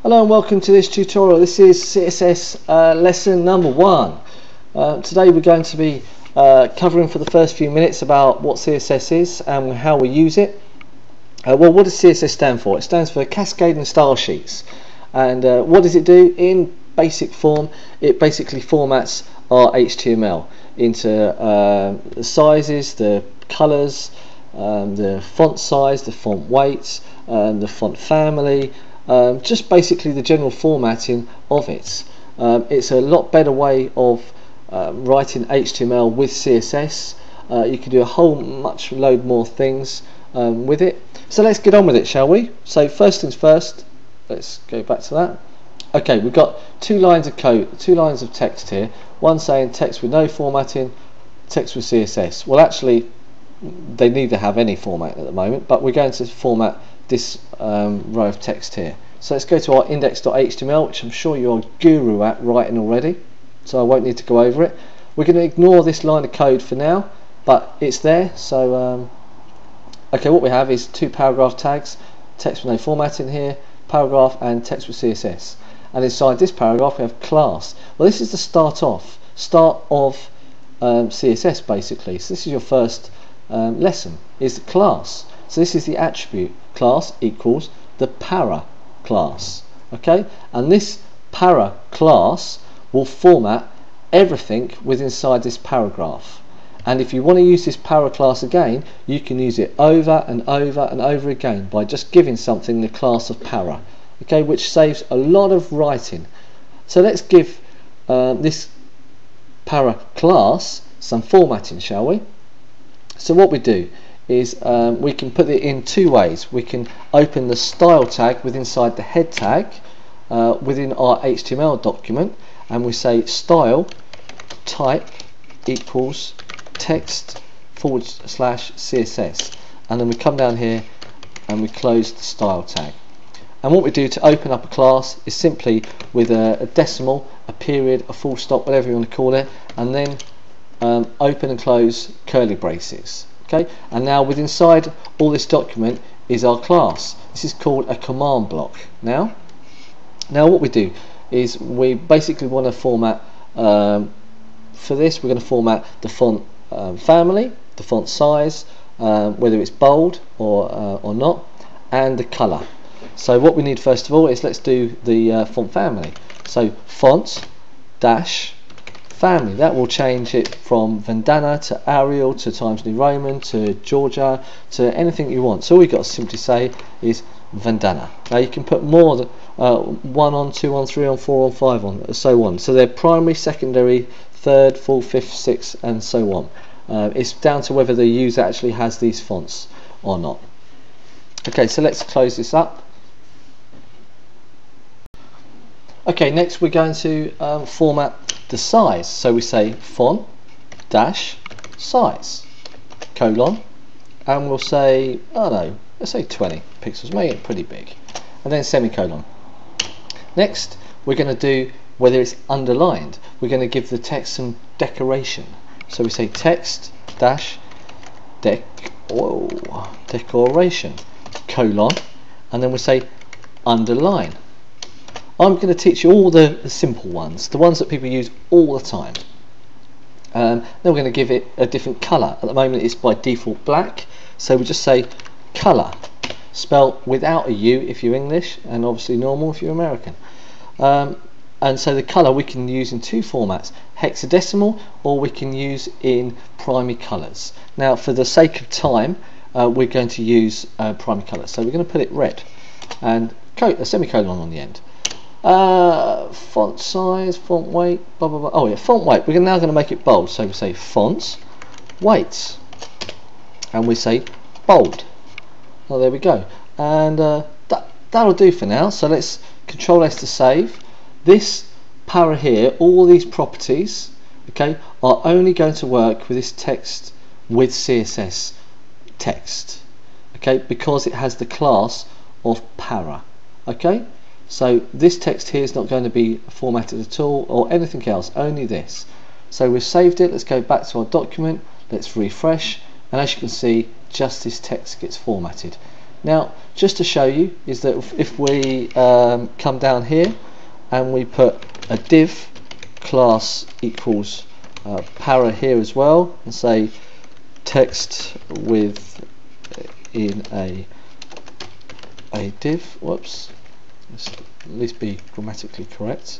Hello and welcome to this tutorial. This is CSS lesson number 1. Today we're going to be covering for the first few minutes about what CSS is and how we use it. Well, what does CSS stand for? It stands for Cascading Style Sheets. And what does it do? In basic form, it basically formats our HTML into the sizes, the colors, the font size, the font weight, the font family, just basically the general formatting of it. It's a lot better way of writing HTML with CSS. You can do a whole load more things with it. So let's get on with it, shall we? So first things first, let's go back to that. Okay, we've got two lines of code, two lines of text here. One saying text with no formatting, text with CSS. Well, actually, they neither have any format at the moment, but we're going to format this row of text here. So let's go to our index.html, which I'm sure you're a guru at writing already, so I won't need to go over it. We're going to ignore this line of code for now, but it's there. So okay, what we have is two paragraph tags, text with no formatting here, paragraph, and text with CSS. And inside this paragraph we have class. Well, this is the start of CSS basically. So this is your first lesson, is the class. So this is the attribute. Class equals the para class. Okay, and this para class will format everything within inside this paragraph. And if you want to use this para class again, you can use it over and over and over again by just giving something the class of para. Okay, which saves a lot of writing. So let's give this para class some formatting, shall we? So what we do is we can put it in two ways. We can open the style tag within inside the head tag within our HTML document, and we say style type equals text / CSS, and then we come down here and we close the style tag. And what we do to open up a class is simply with a decimal, a period, a full stop, whatever you want to call it, and then open and close curly braces. Okay, and now within inside all this document is our class. This is called a command block. Now what we do is we basically want to format for this. We're going to format the font family, the font size, whether it's bold or not, and the color. So what we need first of all is, let's do the font family. So font dash family, that will change it from Vandana to Arial to Times New Roman to Georgia to anything you want. So all you've got to simply say is Vandana. Now you can put more than 1 on, 2 on, 3 on, 4 on, 5 on, and so on. So they're primary, secondary, third, fourth, fifth, sixth, and so on. It's down to whether the user actually has these fonts or not. Okay, so let's close this up. Okay, next we're going to format the size. So we say font dash size colon, and we'll say, I don't know, let's say 20 pixels, make it pretty big, and then semicolon. Next we're going to do whether it's underlined. We're going to give the text some decoration. So we say text dash decoration colon, and then we say underline. I'm going to teach you all the simple ones, the ones that people use all the time. Then we're going to give it a different colour. At the moment it's by default black, so we just say colour, spelled without a U if you're English, and obviously normal if you're American. And so the colour we can use in two formats, hexadecimal, or we can use in primary colours. Now for the sake of time, we're going to use primary colours, so we're going to put it red and a semicolon on the end. Font size, font weight, blah blah blah. Oh yeah, font weight. We're now going to make it bold. So we say font weight, and we say bold. Oh, there we go. And that'll do for now. So let's Control S to save. This para here, all these properties, okay, are only going to work with this text with CSS text, okay, because it has the class of para. Okay. So this text here is not going to be formatted at all or anything else, only this. So we've saved it. Let's go back to our document, let's refresh, and as you can see, just this text gets formatted. Now, just to show you, is that if we come down here and we put a div class equals para here as well, and say text with in a div, whoops, let's at least be grammatically correct.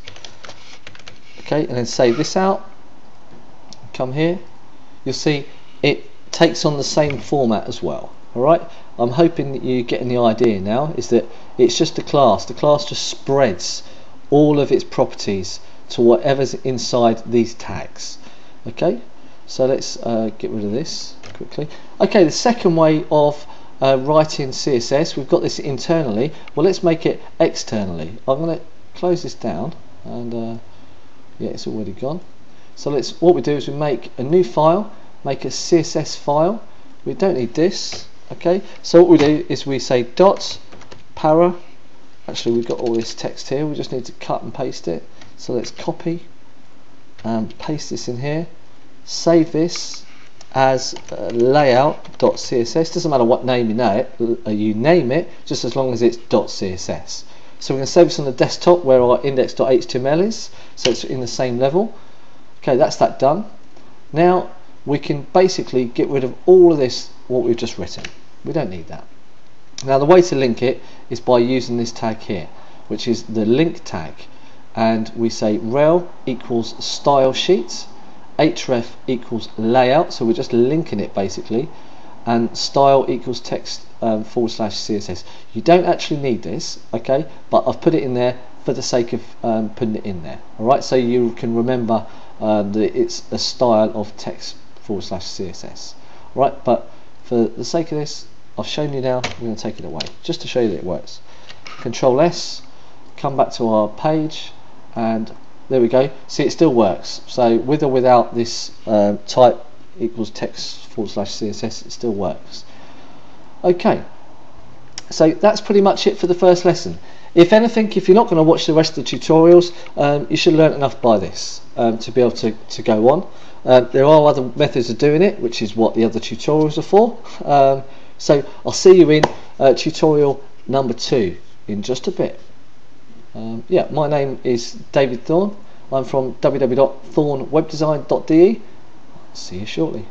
Okay, and then save this out, come here, you'll see it takes on the same format as well. Alright, I'm hoping that you're getting the idea now, is that it's just a class. The class just spreads all of its properties to whatever's inside these tags. Okay, so let's get rid of this quickly. Okay, the second way of writing CSS, we've got this internally. Well, let's make it externally. I'm going to close this down, and yeah, it's already gone. So what we do is we make a new file, make a CSS file. We don't need this. Okay, so what we do is we say dot para. Actually, we've got all this text here, we just need to cut and paste it. So let's copy and paste this in here, save this as layout.css. Doesn't matter what name you name it, just as long as it's .css. So we're going to save this on the desktop where our index.html is, so it's in the same level. Okay, that's that done. Now we can basically get rid of all of this, what we've just written. We don't need that. Now the way to link it is by using this tag here, which is the link tag, and we say rel equals style sheet, href equals layout, so we're just linking it basically, and style equals text / CSS. You don't actually need this, okay, but I've put it in there for the sake of putting it in there. Alright, so you can remember that it's a style of text / CSS. Right, but for the sake of this, I've shown you now, I'm going to take it away, just to show you that it works. Control S, come back to our page, and there we go. See, it still works. So with or without this type equals text / CSS, it still works. Okay, so that's pretty much it for the first lesson. If anything, if you're not going to watch the rest of the tutorials, you should learn enough by this to be able to go on. There are other methods of doing it, which is what the other tutorials are for. So I'll see you in tutorial number 2 in just a bit. Yeah, my name is David Thorne. I'm from www.thornewebdesign.de. See you shortly.